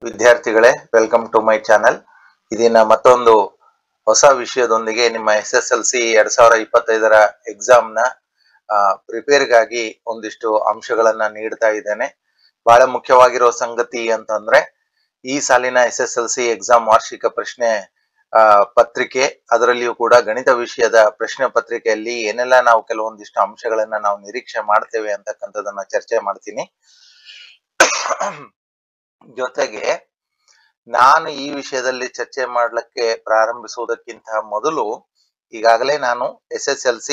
ವಿದ್ಯಾರ್ಥಿಗಳೇ, welcome to my channel. ಇದನ್ನ ಮತ್ತೊಂದು ಹೊಸ ವಿಷಯದೊಂದಿಗೆ ನಿಮ್ಮ SSLC 2025ರ ಎಕ್ಸಾಮ್ನ ಪ್ರಿಪೇರ್ಗಾಗಿ ಒಂದಿಷ್ಟು ಅಂಶಗಳನ್ನ ನೀಡ್ತಾ ಇದ್ದೇನೆ. ಬಹಳ ಮುಖ್ಯವಾಗಿರೋ ಸಂಗತಿ ಅಂತಂದ್ರೆ ಈ ಸಾಲಿನ SSLC ಎಕ್ಸಾಮ್ ವಾರ್ಷಿಕ ಪ್ರಶ್ನೆ ಪತ್ರಿಕೆ, ಅದರಲ್ಲಿಯೂ ಕೂಡ ಗಣಿತ ವಿಷಯದ ಪ್ರಶ್ನೆ ಪತ್ರಿಕೆಯಲ್ಲಿ ಏನೆಲ್ಲ ನಾವು ಕೆಲವೊಂದಿಷ್ಟು ಅಂಶಗಳನ್ನ ನಾವು ನಿರೀಕ್ಷೆ ಮಾಡ್ತೇವೆ ಅಂತಕ್ಕಂಥದನ್ನ ಚರ್ಚೆ ಮಾಡ್ತೀನಿ. ಜೊತೆಗೆ ನಾನು ಈ ವಿಷಯದಲ್ಲಿ ಚರ್ಚೆ ಮಾಡ್ಲಿಕ್ಕೆ ಪ್ರಾರಂಭಿಸುವುದಕ್ಕಿಂತ ಮೊದಲು ಈಗಾಗಲೇ ನಾನು SSLC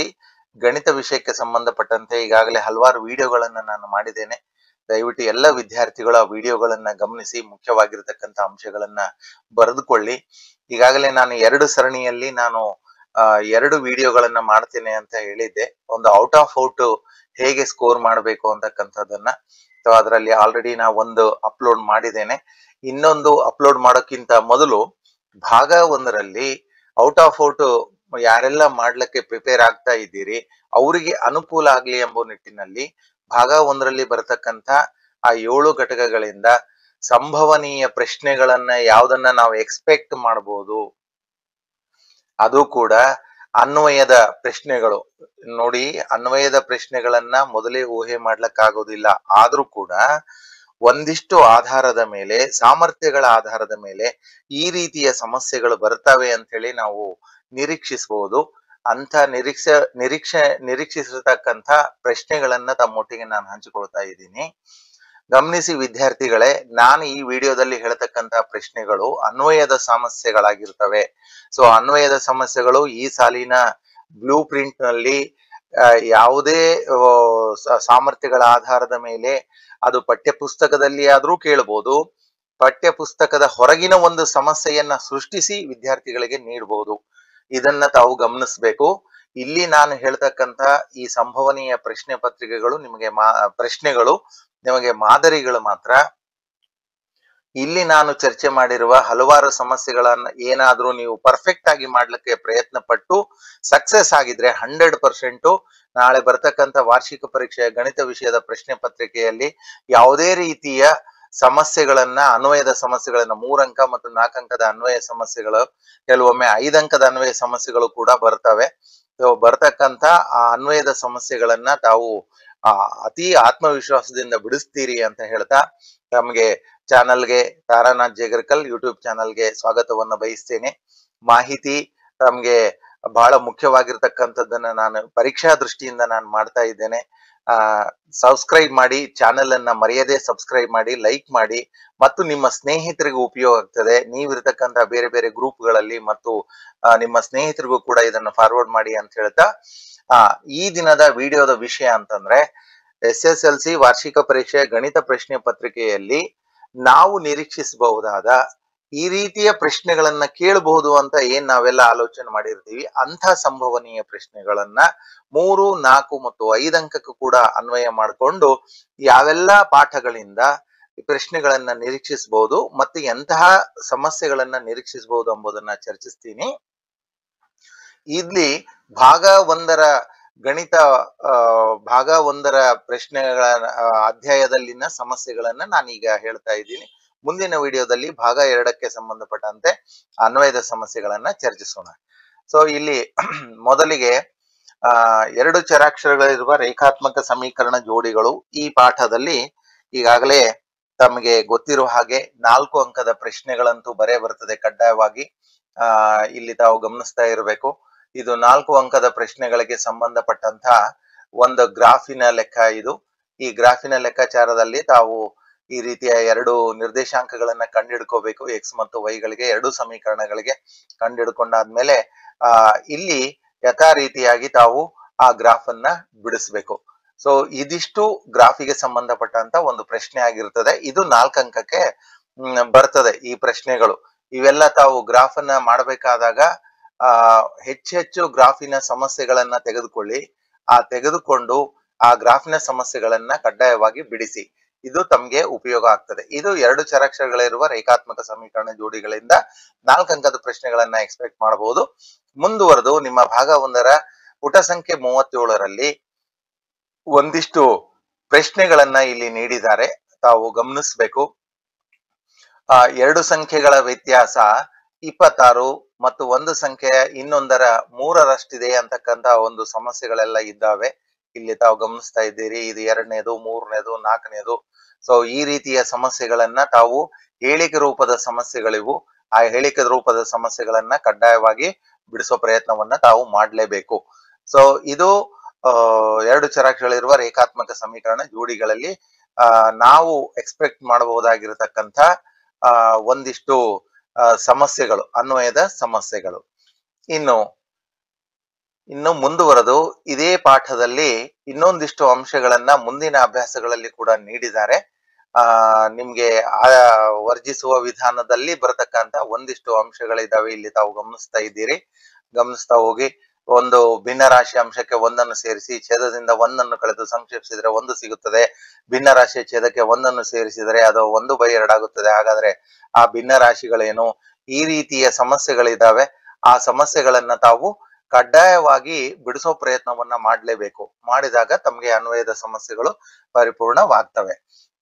ಗಣಿತ ವಿಷಯಕ್ಕೆ ಸಂಬಂಧಪಟ್ಟಂತೆ ಈಗಾಗಲೇ ಹಲವಾರು ವಿಡಿಯೋಗಳನ್ನ ನಾನು ಮಾಡಿದ್ದೇನೆ. ದಯವಿಟ್ಟು ಎಲ್ಲ ವಿದ್ಯಾರ್ಥಿಗಳು ಆ ವಿಡಿಯೋಗಳನ್ನ ಗಮನಿಸಿ ಮುಖ್ಯವಾಗಿರ್ತಕ್ಕಂಥ ಅಂಶಗಳನ್ನ ಬರೆದುಕೊಳ್ಳಿ. ಈಗಾಗಲೇ ನಾನು 2 ಸರಣಿಯಲ್ಲಿ ನಾನು 2 ವಿಡಿಯೋಗಳನ್ನ ಮಾಡ್ತೇನೆ ಅಂತ ಹೇಳಿದ್ದೆ. ಒಂದು ಔಟ್ ಆಫ್ ಔಟ್ ಹೇಗೆ ಸ್ಕೋರ್ ಮಾಡಬೇಕು ಅಂತಕ್ಕಂಥದ್ದನ್ನ, ಅದರಲ್ಲಿ ಆಲ್ರೆಡಿ ನಾ ಒಂದು ಅಪ್ಲೋಡ್ ಮಾಡಿದ್ದೇನೆ. ಇನ್ನೊಂದು ಅಪ್ಲೋಡ್ ಮಾಡೋಕ್ಕಿಂತ ಮೊದಲು ಭಾಗ 1ರಲ್ಲಿ ಔಟ್ ಆಫ್ ಔಟ್ ಯಾರೆಲ್ಲ ಮಾಡ್ಲಿಕ್ಕೆ ಪ್ರಿಪೇರ್ ಆಗ್ತಾ ಇದ್ದೀರಿ ಅವರಿಗೆ ಅನುಕೂಲ ಆಗ್ಲಿ ಎಂಬ ನಿಟ್ಟಿನಲ್ಲಿ ಭಾಗ 1ರಲ್ಲಿ ಬರತಕ್ಕಂತ ಆ 7 ಘಟಕಗಳಿಂದ ಸಂಭವನೀಯ ಪ್ರಶ್ನೆಗಳನ್ನ ಯಾವ್ದನ್ನ ನಾವು ಎಕ್ಸ್ಪೆಕ್ಟ್ ಮಾಡಬಹುದು, ಅದು ಕೂಡ ಅನ್ವಯದ ಪ್ರಶ್ನೆಗಳು. ನೋಡಿ, ಅನ್ವಯದ ಪ್ರಶ್ನೆಗಳನ್ನ ಮೊದಲೇ ಊಹೆ ಮಾಡ್ಲಿಕ್ಕಾಗೋದಿಲ್ಲ. ಆದ್ರೂ ಕೂಡ ಒಂದಿಷ್ಟು ಆಧಾರದ ಮೇಲೆ, ಸಾಮರ್ಥ್ಯಗಳ ಆಧಾರದ ಮೇಲೆ ಈ ರೀತಿಯ ಸಮಸ್ಯೆಗಳು ಬರ್ತವೆ ಅಂತ ಹೇಳಿ ನಾವು ನಿರೀಕ್ಷಿಸಬಹುದು. ಅಂತ ನಿರೀಕ್ಷಿಸಿರ್ತಕ್ಕಂಥ ಪ್ರಶ್ನೆಗಳನ್ನ ತಮ್ಮೊಟ್ಟಿಗೆ ನಾನು ಹಂಚಿಕೊಳ್ತಾ ಇದ್ದೀನಿ. ಗಮನಿಸಿ ವಿದ್ಯಾರ್ಥಿಗಳೇ, ನಾನು ಈ ವಿಡಿಯೋದಲ್ಲಿ ಹೇಳ್ತಕ್ಕಂಥ ಪ್ರಶ್ನೆಗಳು ಅನ್ವಯದ ಸಮಸ್ಯೆಗಳಾಗಿರ್ತವೆ. ಸೊ ಅನ್ವಯದ ಸಮಸ್ಯೆಗಳು ಈ ಸಾಲಿನ ಬ್ಲೂ ಪ್ರಿಂಟ್ ನಲ್ಲಿ ಯಾವುದೇ ಸಾಮರ್ಥ್ಯಗಳ ಆಧಾರದ ಮೇಲೆ, ಅದು ಪಠ್ಯ ಪುಸ್ತಕದಲ್ಲಿ ಆದ್ರೂ ಕೇಳಬಹುದು, ಪಠ್ಯ ಪುಸ್ತಕದ ಹೊರಗಿನ ಒಂದು ಸಮಸ್ಯೆಯನ್ನ ಸೃಷ್ಟಿಸಿ ವಿದ್ಯಾರ್ಥಿಗಳಿಗೆ ನೀಡಬಹುದು. ಇದನ್ನ ತಾವು ಗಮನಿಸಬೇಕು. ಇಲ್ಲಿ ನಾನು ಹೇಳ್ತಕ್ಕಂತ ಈ ಸಂಭವನೀಯ ಪ್ರಶ್ನೆ ಪತ್ರಿಕೆಗಳು ಪ್ರಶ್ನೆಗಳು ನಿಮಗೆ ಮಾದರಿಗಳು ಮಾತ್ರ. ಇಲ್ಲಿ ನಾನು ಚರ್ಚೆ ಮಾಡಿರುವ ಹಲವಾರು ಸಮಸ್ಯೆಗಳನ್ನ ಏನಾದ್ರೂ ನೀವು ಪರ್ಫೆಕ್ಟ್ ಆಗಿ ಮಾಡ್ಲಿಕ್ಕೆ ಪ್ರಯತ್ನ ಪಟ್ಟು ಸಕ್ಸಸ್ ಆಗಿದ್ರೆ 100% ನಾಳೆ ಬರ್ತಕ್ಕಂಥ ವಾರ್ಷಿಕ ಪರೀಕ್ಷೆಯ ಗಣಿತ ವಿಷಯದ ಪ್ರಶ್ನೆ ಪತ್ರಿಕೆಯಲ್ಲಿ ಯಾವುದೇ ರೀತಿಯ ಸಮಸ್ಯೆಗಳನ್ನ, ಅನ್ವಯದ ಸಮಸ್ಯೆಗಳನ್ನ, 3 ಅಂಕ ಮತ್ತು 4 ಅಂಕದ ಅನ್ವಯ ಸಮಸ್ಯೆಗಳು, ಕೆಲವೊಮ್ಮೆ 5 ಅಂಕದ ಅನ್ವಯ ಸಮಸ್ಯೆಗಳು ಕೂಡ ಬರ್ತವೆ. ಬರ್ತಕ್ಕಂಥ ಆ ಅನ್ವಯದ ಸಮಸ್ಯೆಗಳನ್ನ ತಾವು ಅತಿ ಆತ್ಮವಿಶ್ವಾಸದಿಂದ ಬಿಡಿಸ್ತೀರಿ ಅಂತ ಹೇಳ್ತಾ ತಮಗೆ ಚಾನಲ್ಗೆ, ತಾರಾನಾಥ್ ಜೇಗರ್ಕಲ್ ಯೂಟ್ಯೂಬ್ ಚಾನಲ್ಗೆ ಸ್ವಾಗತವನ್ನ ಬಯಸ್ತೇನೆ. ಮಾಹಿತಿ ತಮ್ಗೆ ಬಹಳ ಮುಖ್ಯವಾಗಿರ್ತಕ್ಕಂಥದ್ದನ್ನ ನಾನು ಪರೀಕ್ಷಾ ದೃಷ್ಟಿಯಿಂದ ನಾನು ಮಾಡ್ತಾ ಇದ್ದೇನೆ. ಸಬ್ಸ್ಕ್ರೈಬ್ ಮಾಡಿ, ಚಾನೆಲ್ ಅನ್ನ ಮರೆಯದೆ ಸಬ್ಸ್ಕ್ರೈಬ್ ಮಾಡಿ, ಲೈಕ್ ಮಾಡಿ, ಮತ್ತು ನಿಮ್ಮ ಸ್ನೇಹಿತರಿಗೂ ಉಪಯೋಗ ಆಗ್ತದೆ. ನೀವಿರ್ತಕ್ಕಂಥ ಬೇರೆ ಬೇರೆ ಗ್ರೂಪ್ಗಳಲ್ಲಿ ಮತ್ತು ನಿಮ್ಮ ಸ್ನೇಹಿತರಿಗೂ ಕೂಡ ಇದನ್ನ ಫಾರ್ವರ್ಡ್ ಮಾಡಿ ಅಂತ ಹೇಳ್ತಾ ಈ ದಿನದ ವಿಡಿಯೋದ ವಿಷಯ ಅಂತಂದ್ರೆ SSLC ವಾರ್ಷಿಕ ಪರೀಕ್ಷೆ ಗಣಿತ ಪ್ರಶ್ನೆ ಪತ್ರಿಕೆಯಲ್ಲಿ ನಾವು ನಿರೀಕ್ಷಿಸಬಹುದಾದ ಈ ರೀತಿಯ ಪ್ರಶ್ನೆಗಳನ್ನ ಕೇಳಬಹುದು ಅಂತ ಏನ್ ನಾವೆಲ್ಲ ಆಲೋಚನೆ ಮಾಡಿರ್ತೀವಿ, ಅಂಥ ಸಂಭವನೀಯ ಪ್ರಶ್ನೆಗಳನ್ನ 3, 4 ಮತ್ತು 5 ಅಂಕಕ್ಕೂ ಕೂಡ ಅನ್ವಯ ಮಾಡಿಕೊಂಡು ಯಾವೆಲ್ಲ ಪಾಠಗಳಿಂದ ಪ್ರಶ್ನೆಗಳನ್ನ ನಿರೀಕ್ಷಿಸಬಹುದು ಮತ್ತು ಎಂತಹ ಸಮಸ್ಯೆಗಳನ್ನ ನಿರೀಕ್ಷಿಸಬಹುದು ಎಂಬುದನ್ನ ಚರ್ಚಿಸ್ತೀನಿ. ಇಲ್ಲಿ ಭಾಗ 1ರ ಗಣಿತ ಭಾಗ 1ರ ಪ್ರಶ್ನೆಗಳ ಅಧ್ಯಾಯದಲ್ಲಿನ ಸಮಸ್ಯೆಗಳನ್ನ ನಾನೀಗ ಹೇಳ್ತಾ ಇದ್ದೀನಿ. ಮುಂದಿನ ವಿಡಿಯೋದಲ್ಲಿ ಭಾಗ 2ಕ್ಕೆ ಸಂಬಂಧಪಟ್ಟಂತೆ ಅನ್ವಯದ ಸಮಸ್ಯೆಗಳನ್ನ ಚರ್ಚಿಸೋಣ. ಸೊ ಇಲ್ಲಿ ಮೊದಲಿಗೆ 2 ಚರಾಕ್ಷರಗಳಿರುವ ರೇಖಾತ್ಮಕ ಸಮೀಕರಣ ಜೋಡಿಗಳು ಈ ಪಾಠದಲ್ಲಿ ಈಗಾಗಲೇ ತಮಗೆ ಗೊತ್ತಿರುವ ಹಾಗೆ 4 ಅಂಕದ ಪ್ರಶ್ನೆಗಳಂತೂ ಬರ್ತದೆ ಕಡ್ಡಾಯವಾಗಿ. ಇಲ್ಲಿ ತಾವು ಗಮನಿಸ್ತಾ ಇರಬೇಕು. ಇದು 4 ಅಂಕದ ಪ್ರಶ್ನೆಗಳಿಗೆ ಸಂಬಂಧಪಟ್ಟಂತ ಒಂದು ಗ್ರಾಫಿನ ಲೆಕ್ಕ. ಇದು ಈ ಗ್ರಾಫಿನ ಲೆಕ್ಕಾಚಾರದಲ್ಲಿ ತಾವು ಈ ರೀತಿಯ 2 ನಿರ್ದೇಶಾಂಕಗಳನ್ನ ಕಂಡುಹಿಡ್ಕೋಬೇಕು. X ಮತ್ತು Y ಗಳಿಗೆ 2 ಸಮೀಕರಣಗಳಿಗೆ ಕಂಡುಹಿಡ್ಕೊಂಡಾದ್ಮೇಲೆ ಇಲ್ಲಿ ಯಥಾ ರೀತಿಯಾಗಿ ತಾವು ಆ ಗ್ರಾಫ್ ಅನ್ನ ಬಿಡಿಸ್ಬೇಕು. ಸೊ ಇದಿಷ್ಟು ಗ್ರಾಫಿಗೆ ಸಂಬಂಧಪಟ್ಟಂತ ಒಂದು ಪ್ರಶ್ನೆ ಆಗಿರ್ತದೆ. ಇದು 4 ಅಂಕಕ್ಕೆ ಬರ್ತದೆ ಈ ಪ್ರಶ್ನೆಗಳು. ಇವೆಲ್ಲ ತಾವು ಗ್ರಾಫ್ ಅನ್ನ ಮಾಡಬೇಕಾದಾಗ ಹೆಚ್ಚು ಗ್ರಾಫಿನ ಸಮಸ್ಯೆಗಳನ್ನ ತೆಗೆದುಕೊಂಡು ಆ ಗ್ರಾಫಿನ ಸಮಸ್ಯೆಗಳನ್ನ ಕಡ್ಡಾಯವಾಗಿ ಬಿಡಿಸಿ. ಇದು ತಮ್ಗೆ ಉಪಯೋಗ ಆಗ್ತದೆ. ಇದು 2 ಚರಾಕ್ಷರಗಳಿರುವ ರೇಖಾತ್ಮಕ ಸಮೀಕರಣ ಜೋಡಿಗಳಿಂದ 4 ಅಂಕದ ಪ್ರಶ್ನೆಗಳನ್ನ ಎಕ್ಸ್ಪೆಕ್ಟ್ ಮಾಡಬಹುದು. ಮುಂದುವರೆದು ನಿಮ್ಮ ಭಾಗ 1ರ ಪುಟ ಸಂಖ್ಯೆ 37ರಲ್ಲಿ ಒಂದಿಷ್ಟು ಪ್ರಶ್ನೆಗಳನ್ನ ಇಲ್ಲಿ ನೀಡಿದ್ದಾರೆ, ತಾವು ಗಮನಿಸ್ಬೇಕು. ಎರಡು ಸಂಖ್ಯೆಗಳ ವ್ಯತ್ಯಾಸ 26 ಮತ್ತು ಒಂದು ಸಂಖ್ಯೆಯ ಇನ್ನೊಂದರ 3ರಷ್ಟಿದೆ ಅಂತಕ್ಕಂತ ಒಂದು ಸಮಸ್ಯೆಗಳೆಲ್ಲ ಇದ್ದಾವೆ. ಇಲ್ಲಿ ತಾವು ಗಮನಿಸ್ತಾ ಇದ್ದೀರಿ. ಇದು 2ನೇದು, 3ನೇದು, 4ನೇದು. ಸೊ ಈ ರೀತಿಯ ಸಮಸ್ಯೆಗಳನ್ನ ತಾವು ಹೇಳಿಕೆ ರೂಪದ ಸಮಸ್ಯೆಗಳಿವು. ಆ ಹೇಳಿಕೆ ರೂಪದ ಸಮಸ್ಯೆಗಳನ್ನ ಕಡ್ಡಾಯವಾಗಿ ಬಿಡಿಸೋ ಪ್ರಯತ್ನವನ್ನ ತಾವು ಮಾಡಲೇಬೇಕು. ಸೊ ಇದು ಎರಡು ಚರಾಕ್ಷರಗಳಿರುವ ರೇಖಾತ್ಮಕ ಸಮೀಕರಣ ಜೋಡಿಗಳಲ್ಲಿ ನಾವು ಎಕ್ಸ್ಪೆಕ್ಟ್ ಮಾಡಬಹುದಾಗಿರತಕ್ಕಂಥ ಒಂದಿಷ್ಟು ಸಮಸ್ಯೆಗಳು, ಅನ್ವಯದ ಸಮಸ್ಯೆಗಳು. ಇನ್ನು ಮುಂದುವರೆದು ಇದೇ ಪಾಠದಲ್ಲಿ ಇನ್ನೊಂದಿಷ್ಟು ಅಂಶಗಳನ್ನ ಮುಂದಿನ ಅಭ್ಯಾಸಗಳಲ್ಲಿ ಕೂಡ ನೀಡಿದ್ದಾರೆ. ನಿಮ್ಗೆ ವರ್ಜಿಸುವ ವಿಧಾನದಲ್ಲಿ ಬರತಕ್ಕಂತ ಒಂದಿಷ್ಟು ಅಂಶಗಳಿದಾವೆ. ಇಲ್ಲಿ ತಾವು ಗಮನಿಸ್ತಾ ಹೋಗಿ. ಒಂದು ಭಿನ್ನ ರಾಶಿ ಅಂಶಕ್ಕೆ 1 ಸೇರಿಸಿ ಛೇದದಿಂದ 1 ಕಳೆದು ಸಂಕ್ಷೇಪಿಸಿದ್ರೆ 1 ಸಿಗುತ್ತದೆ. ಭಿನ್ನ ರಾಶಿಯ ಛೇದಕ್ಕೆ 1 ಸೇರಿಸಿದರೆ ಅದು 1/2 ಆಗುತ್ತದೆ. ಹಾಗಾದ್ರೆ ಆ ಭಿನ್ನ ರಾಶಿಗಳೇನು? ಈ ರೀತಿಯ ಸಮಸ್ಯೆಗಳಿದಾವೆ. ಆ ಸಮಸ್ಯೆಗಳನ್ನ ತಾವು ಕಡ್ಡಾಯವಾಗಿ ಬಿಡಿಸೋ ಪ್ರಯತ್ನವನ್ನ ಮಾಡಲೇಬೇಕು. ಮಾಡಿದಾಗ ತಮಗೆ ಅನ್ವಯದ ಸಮಸ್ಯೆಗಳು ಪರಿಪೂರ್ಣವಾಗ್ತವೆ.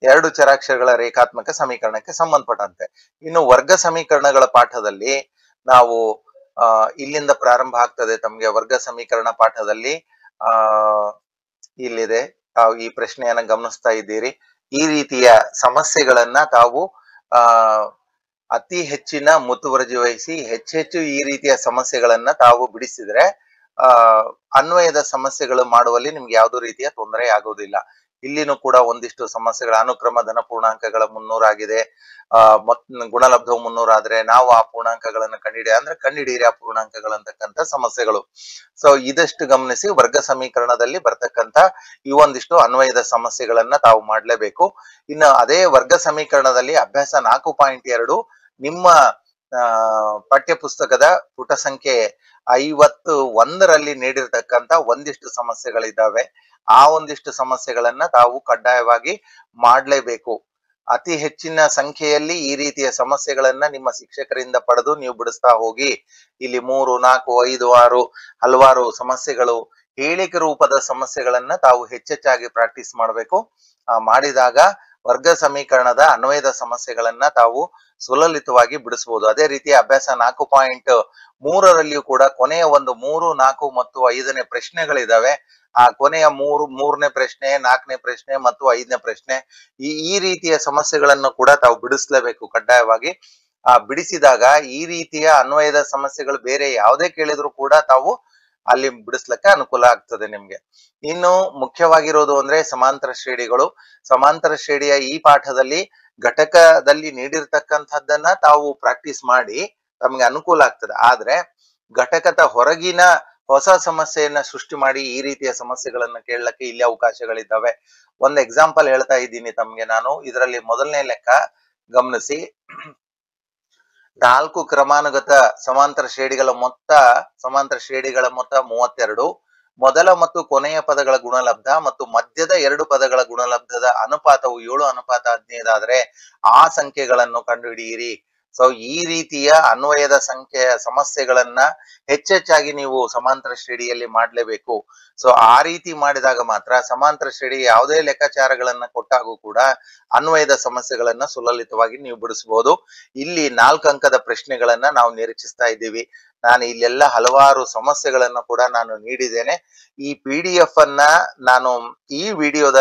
ಎರಡು ಚರಾಕ್ಷರಗಳ ರೇಖಾತ್ಮಕ ಸಮೀಕರಣಕ್ಕೆ ಸಂಬಂಧಪಟ್ಟಂತೆ. ಇನ್ನು ವರ್ಗ ಸಮೀಕರಣಗಳ ಪಾಠದಲ್ಲಿ ನಾವು ಇಲ್ಲಿಂದ ಪ್ರಾರಂಭ ಆಗ್ತದೆ. ತಮಗೆ ವರ್ಗ ಸಮೀಕರಣ ಪಾಠದಲ್ಲಿ ಇಲ್ಲಿದೆ. ತಾವು ಈ ಪ್ರಶ್ನೆಯನ್ನ ಗಮನಿಸ್ತಾ ಇದ್ದೀರಿ. ಈ ರೀತಿಯ ಸಮಸ್ಯೆಗಳನ್ನ ತಾವು ಅತಿ ಹೆಚ್ಚಿನ ಮುತುವರ್ಜಿ ವಹಿಸಿ ಹೆಚ್ಚೆಚ್ಚು ಈ ರೀತಿಯ ಸಮಸ್ಯೆಗಳನ್ನ ತಾವು ಬಿಡಿಸಿದ್ರೆ ಅನ್ವಯದ ಸಮಸ್ಯೆಗಳು ಮಾಡುವಲ್ಲಿ ನಿಮ್ಗೆ ಯಾವುದೋ ರೀತಿಯ ತೊಂದರೆ ಆಗೋದಿಲ್ಲ. ಇಲ್ಲಿನೂ ಕೂಡ ಒಂದಿಷ್ಟು ಸಮಸ್ಯೆಗಳ ಅನುಕ್ರಮ ಧನ ಪೂರ್ಣಾಂಕಗಳ 300 ಆಗಿದೆ. ಗುಣಲಬ್ಧವು 300 ಆದ್ರೆ ನಾವು ಆ ಪೂರ್ಣಾಂಕಗಳನ್ನು ಕಂಡುಹಿಡಿಯಿರಿ ಆ ಪೂರ್ಣಾಂಕಗಳಂತಕ್ಕಂಥ ಸಮಸ್ಯೆಗಳು. ಸೊ ಇದಷ್ಟು ಗಮನಿಸಿ ವರ್ಗ ಸಮೀಕರಣದಲ್ಲಿ ಬರ್ತಕ್ಕಂಥ ಈ ಒಂದಿಷ್ಟು ಅನ್ವಯದ ಸಮಸ್ಯೆಗಳನ್ನ ತಾವು ಮಾಡ್ಲೇಬೇಕು. ಇನ್ನು ಅದೇ ವರ್ಗ ಸಮೀಕರಣದಲ್ಲಿ ಅಭ್ಯಾಸ 4.2 ನಿಮ್ಮ ಪಠ್ಯ ಪುಸ್ತಕದ ಪುಟ ಸಂಖ್ಯೆ 51ರಲ್ಲಿ ನೀಡಿರ್ತಕ್ಕಂಥ ಒಂದಿಷ್ಟು ಸಮಸ್ಯೆಗಳಿದ್ದಾವೆ. ಆ ಒಂದಿಷ್ಟು ಸಮಸ್ಯೆಗಳನ್ನ ತಾವು ಕಡ್ಡಾಯವಾಗಿ ಮಾಡಲೇಬೇಕು. ಅತಿ ಹೆಚ್ಚಿನ ಸಂಖ್ಯೆಯಲ್ಲಿ ಈ ರೀತಿಯ ಸಮಸ್ಯೆಗಳನ್ನ ನಿಮ್ಮ ಶಿಕ್ಷಕರಿಂದ ಪಡೆದು ನೀವು ಬಿಡಿಸ್ತಾ ಹೋಗಿ. ಇಲ್ಲಿ 3, 4, 5, 6 ಹಲವಾರು ಸಮಸ್ಯೆಗಳು, ಹೇಳಿಕೆ ರೂಪದ ಸಮಸ್ಯೆಗಳನ್ನ ತಾವು ಹೆಚ್ಚೆಚ್ಚಾಗಿ ಪ್ರಾಕ್ಟೀಸ್ ಮಾಡಬೇಕು. ಮಾಡಿದಾಗ ವರ್ಗ ಸಮೀಕರಣದ ಅನ್ವಯದ ಸಮಸ್ಯೆಗಳನ್ನ ತಾವು ಸುಲಲಿತವಾಗಿ ಬಿಡಿಸಬಹುದು. ಅದೇ ರೀತಿ ಅಭ್ಯಾಸ 4.3ರಲ್ಲಿಯೂ ಕೂಡ ಕೊನೆಯ ಒಂದು 3, 4 ಮತ್ತು 5ನೇ ಪ್ರಶ್ನೆಗಳಿದಾವೆ. ಆ ಕೊನೆಯ 3ನೇ ಪ್ರಶ್ನೆ, 4ನೇ ಪ್ರಶ್ನೆ ಮತ್ತು 5ನೇ ಪ್ರಶ್ನೆ, ಈ ರೀತಿಯ ಸಮಸ್ಯೆಗಳನ್ನು ಕೂಡ ತಾವು ಬಿಡಿಸ್ಲೇಬೇಕು ಕಡ್ಡಾಯವಾಗಿ. ಬಿಡಿಸಿದಾಗ ಈ ರೀತಿಯ ಅನ್ವಯದ ಸಮಸ್ಯೆಗಳು ಬೇರೆ ಯಾವುದೇ ಕೇಳಿದ್ರು ಕೂಡ ತಾವು ಅಲ್ಲಿ ಬಿಡಿಸ್ಲಿಕ್ಕೆ ಅನುಕೂಲ ಆಗ್ತದೆ ನಿಮ್ಗೆ. ಇನ್ನು ಮುಖ್ಯವಾಗಿರೋದು ಅಂದ್ರೆ ಸಮಾಂತರ ಶ್ರೇಣಿಗಳು. ಸಮಾಂತರ ಶ್ರೇಣಿಯ ಈ ಪಾಠದಲ್ಲಿ ಘಟಕದಲ್ಲಿ ನೀಡಿರ್ತಕ್ಕಂಥದ್ದನ್ನ ತಾವು ಪ್ರಾಕ್ಟೀಸ್ ಮಾಡಿ ತಮ್ಗೆ ಅನುಕೂಲ ಆಗ್ತದೆ. ಆದ್ರೆ ಘಟಕದ ಹೊರಗಿನ ಹೊಸ ಸಮಸ್ಯೆಯನ್ನ ಸೃಷ್ಟಿ ಮಾಡಿ ಈ ರೀತಿಯ ಸಮಸ್ಯೆಗಳನ್ನ ಕೇಳಲಿಕ್ಕೆ ಇಲ್ಲಿ ಅವಕಾಶಗಳಿದ್ದಾವೆ. ಒಂದು ಎಕ್ಸಾಂಪಲ್ ಹೇಳ್ತಾ ಇದ್ದೀನಿ ತಮ್ಗೆ ನಾನು. ಇದರಲ್ಲಿ ಮೊದಲನೇ ಲೆಕ್ಕ ಗಮನಿಸಿ. 4 ಕ್ರಮಾನುಗತ ಸಮಾಂತರ ಶ್ರೇಣಿಗಳ ಮೊತ್ತ 32. ಮೊದಲ ಮತ್ತು ಕೊನೆಯ ಪದಗಳ ಗುಣಲಬ್ಧ ಮತ್ತು ಮಧ್ಯದ 2 ಪದಗಳ ಗುಣಲಬ್ಧದ ಅನುಪಾತವು 7:15 ಆದ್ರೆ ಆ ಸಂಖ್ಯೆಗಳನ್ನು ಕಂಡುಹಿಡಿಯಿರಿ. ಸೊ ಈ ರೀತಿಯ ಅನ್ವಯದ ಸಮಸ್ಯೆಗಳನ್ನ ಹೆಚ್ಚೆಚ್ಚಾಗಿ ನೀವು ಸಮಾಂತರ ಶ್ರೇಣಿಯಲ್ಲಿ ಮಾಡಲೇಬೇಕು. ಸೊ ಆ ರೀತಿ ಮಾಡಿದಾಗ ಮಾತ್ರ ಸಮಾಂತರ ಶ್ರೇಣಿ ಯಾವುದೇ ಲೆಕ್ಕಾಚಾರಗಳನ್ನ ಕೊಟ್ಟಾಗೂ ಕೂಡ ಅನ್ವಯದ ಸಮಸ್ಯೆಗಳನ್ನ ಸುಲಲಿತವಾಗಿ ನೀವು ಬಿಡಿಸಬಹುದು. ಇಲ್ಲಿ 4 ಅಂಕದ ಪ್ರಶ್ನೆಗಳನ್ನ ನಾವು ನಿರೀಕ್ಷಿಸ್ತಾ ಇದ್ದೀವಿ. ನಾನು ಇಲ್ಲೆಲ್ಲ ಹಲವಾರು ಸಮಸ್ಯೆಗಳನ್ನ ಕೂಡ ನಾನು ನೀಡಿದ್ದೇನೆ. ಈ PDF ಅನ್ನ ನಾನು ಈ ವಿಡಿಯೋದ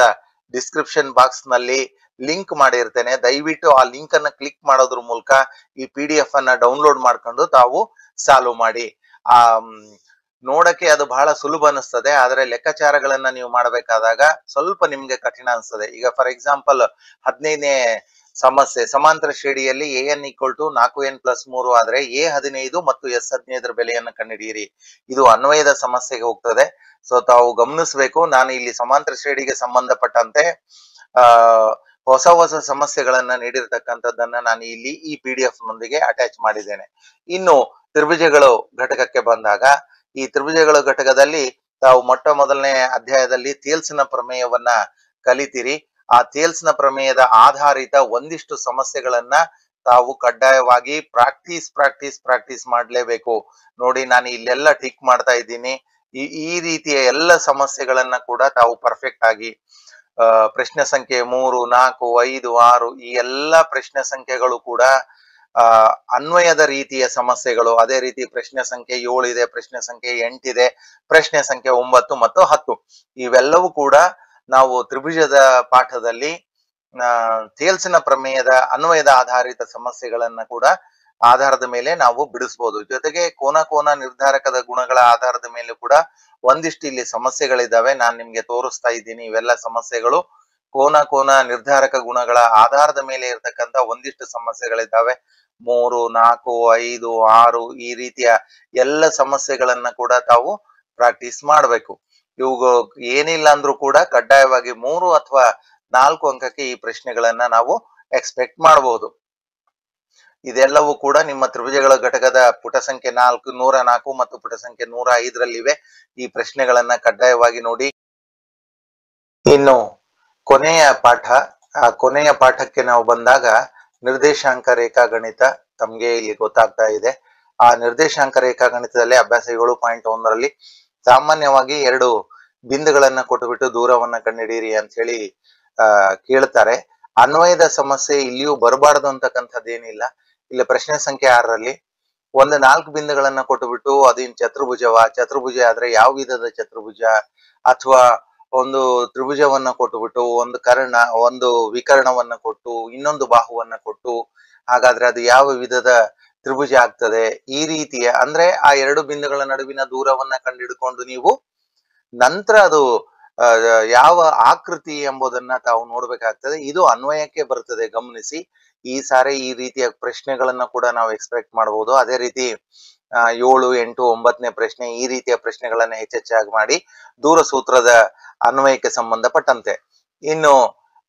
ಡಿಸ್ಕ್ರಿಪ್ಷನ್ ಬಾಕ್ಸ್ ನಲ್ಲಿ ಲಿಂಕ್ ಮಾಡಿರ್ತೇನೆ. ದಯವಿಟ್ಟು ಆ ಲಿಂಕ್ ಅನ್ನ ಕ್ಲಿಕ್ ಮಾಡೋದ್ರ ಮೂಲಕ ಈ PDF ಅನ್ನ ಡೌನ್ಲೋಡ್ ಮಾಡ್ಕೊಂಡು ತಾವು ಸಾಲ್ವ್ ಮಾಡಿ. ನೋಡಕ್ಕೆ ಅದು ಬಹಳ ಸುಲಭ ಅನಿಸ್ತದೆ, ಆದ್ರೆ ಲೆಕ್ಕಾಚಾರಗಳನ್ನ ನೀವು ಮಾಡಬೇಕಾದಾಗ ಸ್ವಲ್ಪ ನಿಮ್ಗೆ ಕಠಿಣ ಅನಿಸ್ತದೆ. ಈಗ ಫಾರ್ ಎಕ್ಸಾಂಪಲ್ 15ನೇ ಸಮಸ್ಯೆ, ಸಮಾಂತರ ಶ್ರೇಣಿಯಲ್ಲಿ AN = 4n+3 ಆದ್ರೆ A15 ಮತ್ತು S15 ಬೆಲೆಯನ್ನು ಕಂಡುಹಿಡಿಯಿರಿ. ಇದು ಅನ್ವಯದ ಸಮಸ್ಯೆಗೆ ಹೋಗ್ತದೆ. ಸೊ ತಾವು ಗಮನಿಸಬೇಕು. ನಾನು ಇಲ್ಲಿ ಸಮಾಂತರ ಶ್ರೇಣಿಗೆ ಸಂಬಂಧಪಟ್ಟಂತೆ ಹೊಸ ಸಮಸ್ಯೆಗಳನ್ನ ನೀಡಿರ್ತಕ್ಕಂಥದ್ದನ್ನ ನಾನು ಇಲ್ಲಿ ಈ PDF ನೊಂದಿಗೆ ಅಟ್ಯಾಚ್ ಮಾಡಿದ್ದೇನೆ. ಇನ್ನು ತ್ರಿಭುಜಗಳು ಘಟಕಕ್ಕೆ ಬಂದಾಗ, ಈ ತ್ರಿಭುಜಗಳು ಘಟಕದಲ್ಲಿ ತಾವು ಮೊದಲನೇ ಅಧ್ಯಾಯದಲ್ಲಿ ಥೇಲ್ಸ್ನ ಪ್ರಮೇಯವನ್ನ ಕಲಿತೀರಿ. ಆ ಥೇಲ್ಸ್ನ ಪ್ರಮೇಯದ ಆಧಾರಿತ ಒಂದಿಷ್ಟು ಸಮಸ್ಯೆಗಳನ್ನ ತಾವು ಕಡ್ಡಾಯವಾಗಿ ಪ್ರಾಕ್ಟೀಸ್ ಮಾಡಲೇಬೇಕು. ನೋಡಿ, ನಾನು ಇಲ್ಲೆಲ್ಲ ಟಿಕ್ ಮಾಡ್ತಾ ಇದ್ದೀನಿ. ಈ ರೀತಿಯ ಎಲ್ಲ ಸಮಸ್ಯೆಗಳನ್ನ ಕೂಡ ತಾವು ಪರ್ಫೆಕ್ಟ್ ಆಗಿ ಪ್ರಶ್ನೆ ಸಂಖ್ಯೆ 3, 4, 5, 6 ಈ ಎಲ್ಲಾ ಪ್ರಶ್ನೆ ಸಂಖ್ಯೆಗಳು ಕೂಡ ಆ ಅನ್ವಯದ ರೀತಿಯ ಸಮಸ್ಯೆಗಳು. ಅದೇ ರೀತಿ ಪ್ರಶ್ನೆ ಸಂಖ್ಯೆ 7 ಇದೆ, ಪ್ರಶ್ನೆ ಸಂಖ್ಯೆ 8 ಇದೆ, ಪ್ರಶ್ನೆ ಸಂಖ್ಯೆ 9 ಮತ್ತು 10 ಇವೆಲ್ಲವೂ ಕೂಡ ನಾವು ತ್ರಿಭುಜದ ಪಾಠದಲ್ಲಿ ಥೇಲ್ಸಿನ ಪ್ರಮೇಯದ ಅನ್ವಯದ ಆಧಾರಿತ ಸಮಸ್ಯೆಗಳನ್ನ ಕೂಡ ಆಧಾರದ ಮೇಲೆ ನಾವು ಬಿಡಿಸಬಹುದು. ಜೊತೆಗೆ ಕೋನ ನಿರ್ಧಾರಕದ ಗುಣಗಳ ಆಧಾರದ ಮೇಲೆ ಕೂಡ ಒಂದಿಷ್ಟು ಇಲ್ಲಿ ಸಮಸ್ಯೆಗಳಿದ್ದಾವೆ. ನಾನು ನಿಮ್ಗೆ ತೋರಿಸ್ತಾ ಇದ್ದೀನಿ. ಇವೆಲ್ಲ ಸಮಸ್ಯೆಗಳು ಕೋನ ನಿರ್ಧಾರಕ ಗುಣಗಳ ಆಧಾರದ ಮೇಲೆ ಇರತಕ್ಕಂತ ಒಂದಿಷ್ಟು ಸಮಸ್ಯೆಗಳಿದ್ದಾವೆ. 3, 4, 5, 6 ಈ ರೀತಿಯ ಎಲ್ಲ ಸಮಸ್ಯೆಗಳನ್ನ ಕೂಡ ತಾವು ಪ್ರಾಕ್ಟೀಸ್ ಮಾಡಬೇಕು. ಇವು ಏನಿಲ್ಲ ಅಂದ್ರೂ ಕೂಡ ಕಡ್ಡಾಯವಾಗಿ 3 ಅಥವಾ 4 ಅಂಕಕ್ಕೆ ಈ ಪ್ರಶ್ನೆಗಳನ್ನ ನಾವು ಎಕ್ಸ್ಪೆಕ್ಟ್ ಮಾಡಬಹುದು. ಇದೆಲ್ಲವೂ ಕೂಡ ನಿಮ್ಮ ತ್ರಿಭುಜಗಳ ಘಟಕದ ಪುಟ ಸಂಖ್ಯೆ 104 ಮತ್ತು ಪುಟ ಸಂಖ್ಯೆ 105ರಲ್ಲಿವೆ. ಈ ಪ್ರಶ್ನೆಗಳನ್ನ ಕಡ್ಡಾಯವಾಗಿ ನೋಡಿ. ಇನ್ನು ಕೊನೆಯ ಪಾಠಕ್ಕೆ ನಾವು ಬಂದಾಗ ನಿರ್ದೇಶಾಂಕ ರೇಖಾಗಣಿತ ತಮ್ಗೆ ಇಲ್ಲಿ ಗೊತ್ತಾಗ್ತಾ ಇದೆ. ಆ ನಿರ್ದೇಶಾಂಕ ರೇಖಾಗಣಿತದಲ್ಲಿ ಅಭ್ಯಾಸ 7.1ರಲ್ಲಿ ಸಾಮಾನ್ಯವಾಗಿ 2 ಬಿಂದುಗಳನ್ನ ಕೊಟ್ಟುಬಿಟ್ಟು ದೂರವನ್ನ ಕಂಡುಹಿಡಿಯಿರಿ ಅಂತ ಹೇಳಿ ಕೇಳ್ತಾರೆ. ಅನ್ವಯದ ಸಮಸ್ಯೆ ಇಲ್ಲಿಯೂ ಬರಬಾರದು ಅಂತಕ್ಕಂಥದ್ದೇನಿಲ್ಲ. ಇಲ್ಲಿ ಪ್ರಶ್ನೆ ಸಂಖ್ಯೆ 6ರಲ್ಲಿ ಒಂದು 4 ಬಿಂದುಗಳನ್ನ ಕೊಟ್ಟುಬಿಟ್ಟು ಅದೇನ್ ಚತುರ್ಭುಜ ಆದ್ರೆ ಯಾವ ವಿಧದ ಚತುರ್ಭುಜ, ಅಥವಾ ಒಂದು ತ್ರಿಭುಜವನ್ನ ಕೊಟ್ಟುಬಿಟ್ಟು ಒಂದು ವಿಕರ್ಣವನ್ನ ಕೊಟ್ಟು ಇನ್ನೊಂದು ಬಾಹುವನ್ನ ಕೊಟ್ಟು ಹಾಗಾದ್ರೆ ಅದು ಯಾವ ವಿಧದ ತ್ರಿಭುಜ ಆಗ್ತದೆ. ಈ ರೀತಿಯ ಅಂದ್ರೆ ಆ 2 ಬಿಂದುಗಳ ನಡುವಿನ ದೂರವನ್ನ ಕಂಡುಹಿಡ್ಕೊಂಡು ನೀವು ನಂತರ ಅದು ಯಾವ ಆಕೃತಿ ಎಂಬುದನ್ನ ತಾವು ನೋಡ್ಬೇಕಾಗ್ತದೆ. ಇದು ಅನ್ವಯಕ್ಕೆ ಬರ್ತದೆ, ಗಮನಿಸಿ. ಈ ಸಾರಿ ಈ ರೀತಿಯ ಪ್ರಶ್ನೆಗಳನ್ನ ಕೂಡ ನಾವು ಎಕ್ಸ್ಪೆಕ್ಟ್ ಮಾಡಬಹುದು. ಅದೇ ರೀತಿ 7, 8, 9ನೇ ಪ್ರಶ್ನೆ ಈ ರೀತಿಯ ಪ್ರಶ್ನೆಗಳನ್ನ ಹೆಚ್ಚೆಚ್ಚಾಗಿ ಮಾಡಿ ದೂರ ಸೂತ್ರದ ಅನ್ವಯಕ್ಕೆ ಸಂಬಂಧಪಟ್ಟಂತೆ. ಇನ್ನು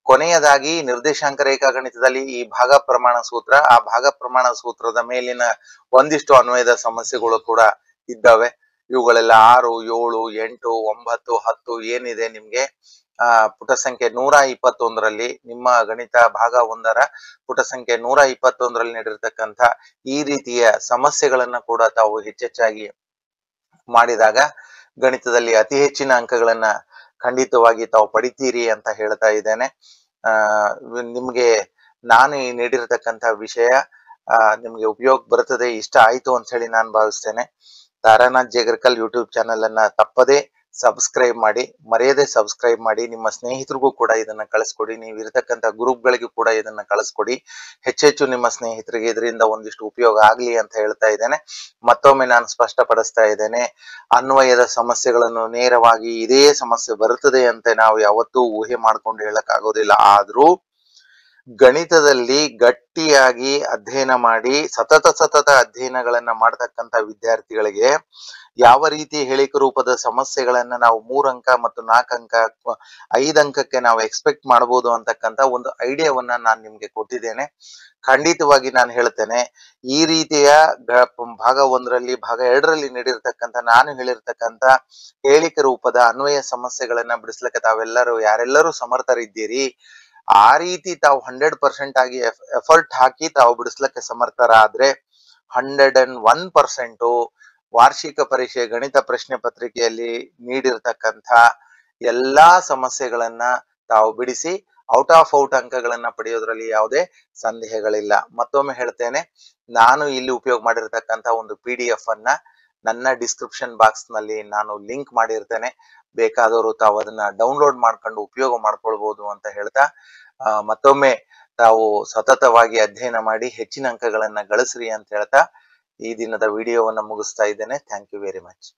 ಕೊನೆಯದಾಗಿ ನಿರ್ದೇಶಾಂಕ ರೇಖಾಗಣಿತದಲ್ಲಿ ಈ ಭಾಗ ಪ್ರಮಾಣ ಸೂತ್ರ, ಆ ಭಾಗ ಪ್ರಮಾಣ ಸೂತ್ರದ ಮೇಲಿನ ಒಂದಿಷ್ಟು ಅನ್ವಯದ ಸಮಸ್ಯೆಗಳು ಕೂಡ ಇದ್ದಾವೆ. ಇವುಗಳೆಲ್ಲ 6, 7, 8, 9, 10 ಏನಿದೆ ನಿಮ್ಗೆ ಪುಟ ಸಂಖ್ಯೆ 121ರಲ್ಲಿ ನಿಮ್ಮ ಗಣಿತ ಭಾಗ 1ರ ಪುಟ ಸಂಖ್ಯೆ 121ರಲ್ಲಿ ನೀಡಿರ್ತಕ್ಕಂಥ ಈ ರೀತಿಯ ಸಮಸ್ಯೆಗಳನ್ನ ಕೂಡ ತಾವು ಹೆಚ್ಚೆಚ್ಚಾಗಿ ಮಾಡಿದಾಗ ಗಣಿತದಲ್ಲಿ ಅತಿ ಹೆಚ್ಚಿನ ಅಂಕಗಳನ್ನ ಖಂಡಿತವಾಗಿ ತಾವು ಪಡಿತೀರಿ ಅಂತ ಹೇಳ್ತಾ ಇದ್ದೇನೆ. ನಿಮ್ಗೆ ನಾನು ನೀಡಿರತಕ್ಕಂಥ ವಿಷಯ ನಿಮ್ಗೆ ಉಪಯೋಗ ಬರ್ತದೆ, ಇಷ್ಟ ಆಯ್ತು ಅಂತ ಹೇಳಿ ನಾನು ಭಾವಿಸ್ತೇನೆ. ತಾರಾನಾಥ್ ಜೇಗರ್ಕಲ್ ಯೂಟ್ಯೂಬ್ ಚಾನೆಲ್ ಅನ್ನ ತಪ್ಪದೆ ಸಬ್ಸ್ಕ್ರೈಬ್ ಮಾಡಿ, ಮರೆಯದೆ ಸಬ್ಸ್ಕ್ರೈಬ್ ಮಾಡಿ. ನಿಮ್ಮ ಸ್ನೇಹಿತರಿಗೂ ಕೂಡ ಇದನ್ನ ಕಳಿಸ್ಕೊಡಿ. ನೀವು ಇರತಕ್ಕಂಥ ಗ್ರೂಪ್ಗಳಿಗೂ ಕೂಡ ಇದನ್ನ ಕಳಿಸ್ಕೊಡಿ. ಹೆಚ್ಚೆಚ್ಚು ನಿಮ್ಮ ಸ್ನೇಹಿತರಿಗೆ ಇದರಿಂದ ಒಂದಿಷ್ಟು ಉಪಯೋಗ ಆಗ್ಲಿ ಅಂತ ಹೇಳ್ತಾ ಇದ್ದೇನೆ. ಮತ್ತೊಮ್ಮೆ ನಾನು ಸ್ಪಷ್ಟಪಡಿಸ್ತಾ ಇದ್ದೇನೆ, ಅನ್ವಯದ ಸಮಸ್ಯೆಗಳನ್ನು ನೇರವಾಗಿ ಇದೇ ಸಮಸ್ಯೆ ಬರುತ್ತದೆ ಅಂತ ನಾವು ಯಾವತ್ತೂ ಊಹೆ ಮಾಡ್ಕೊಂಡು ಹೇಳಕ್ಕಾಗೋದಿಲ್ಲ. ಆದ್ರೂ ಗಣಿತದಲ್ಲಿ ಗಟ್ಟಿಯಾಗಿ ಅಧ್ಯಯನ ಮಾಡಿ ಸತತ ಅಧ್ಯಯನಗಳನ್ನ ಮಾಡತಕ್ಕಂತ ವಿದ್ಯಾರ್ಥಿಗಳಿಗೆ ಯಾವ ರೀತಿ ಹೇಳಿಕೆ ರೂಪದ ಸಮಸ್ಯೆಗಳನ್ನ ನಾವು 3 ಅಂಕ ಮತ್ತು 4 ಅಂಕ 5 ಅಂಕಕ್ಕೆ ನಾವು ಎಕ್ಸ್ಪೆಕ್ಟ್ ಮಾಡಬಹುದು ಅಂತಕ್ಕಂತ ಒಂದು ಐಡಿಯಾವನ್ನ ನಾನು ನಿಮ್ಗೆ ಕೊಟ್ಟಿದ್ದೇನೆ. ಖಂಡಿತವಾಗಿ ನಾನು ಹೇಳ್ತೇನೆ, ಈ ರೀತಿಯ ಭಾಗ 1ರಲ್ಲಿ ಭಾಗ 2ರಲ್ಲಿ ನೀಡಿರ್ತಕ್ಕಂಥ ನಾನು ಹೇಳಿರ್ತಕ್ಕಂಥ ಹೇಳಿಕೆ ರೂಪದ ಅನ್ವಯ ಸಮಸ್ಯೆಗಳನ್ನ ಬಿಡಿಸ್ಲಿಕ್ಕೆ ಯಾರೆಲ್ಲರೂ ಸಮರ್ಥರಿದ್ದೀರಿ, ಆ ರೀತಿ ತಾವು 100% ಆಗಿ ಎಫರ್ಟ್ ಹಾಕಿ ತಾವು ಬಿಡಿಸ್ಲಿಕ್ಕೆ ಸಮರ್ಥರಾದ್ರೆ 101% ವಾರ್ಷಿಕ ಪರೀಕ್ಷೆ ಗಣಿತ ಪ್ರಶ್ನೆ ಪತ್ರಿಕೆಯಲ್ಲಿ ನೀಡಿರ್ತಕ್ಕಂಥ ಎಲ್ಲಾ ಸಮಸ್ಯೆಗಳನ್ನ ತಾವು ಬಿಡಿಸಿ ಔಟ್ ಅಂಕಗಳನ್ನ ಪಡೆಯೋದ್ರಲ್ಲಿ ಯಾವುದೇ ಸಂದೇಹಗಳಿಲ್ಲ. ಮತ್ತೊಮ್ಮೆ ಹೇಳ್ತೇನೆ, ನಾನು ಇಲ್ಲಿ ಉಪಯೋಗ ಮಾಡಿರ್ತಕ್ಕಂಥ ಒಂದು PDF ಅನ್ನ ನನ್ನ ಡಿಸ್ಕ್ರಿಪ್ಷನ್ ಬಾಕ್ಸ್ ನಲ್ಲಿ ನಾನು ಲಿಂಕ್ ಮಾಡಿರ್ತೇನೆ. ಬೇಕಾದವರು ತಾವು ಅದನ್ನ ಡೌನ್ಲೋಡ್ ಮಾಡ್ಕೊಂಡು ಉಪಯೋಗ ಮಾಡ್ಕೊಳ್ಬಹುದು ಅಂತ ಹೇಳ್ತಾ ಮತ್ತೊಮ್ಮೆ ತಾವು ಸತತವಾಗಿ ಅಧ್ಯಯನ ಮಾಡಿ ಹೆಚ್ಚಿನ ಅಂಕಗಳನ್ನ ಗಳಿಸ್ರಿ ಅಂತ ಹೇಳ್ತಾ ಈ ದಿನದ ವಿಡಿಯೋವನ್ನ ಮುಗಿಸ್ತಾ ಇದ್ದೇನೆ. Thank you very much.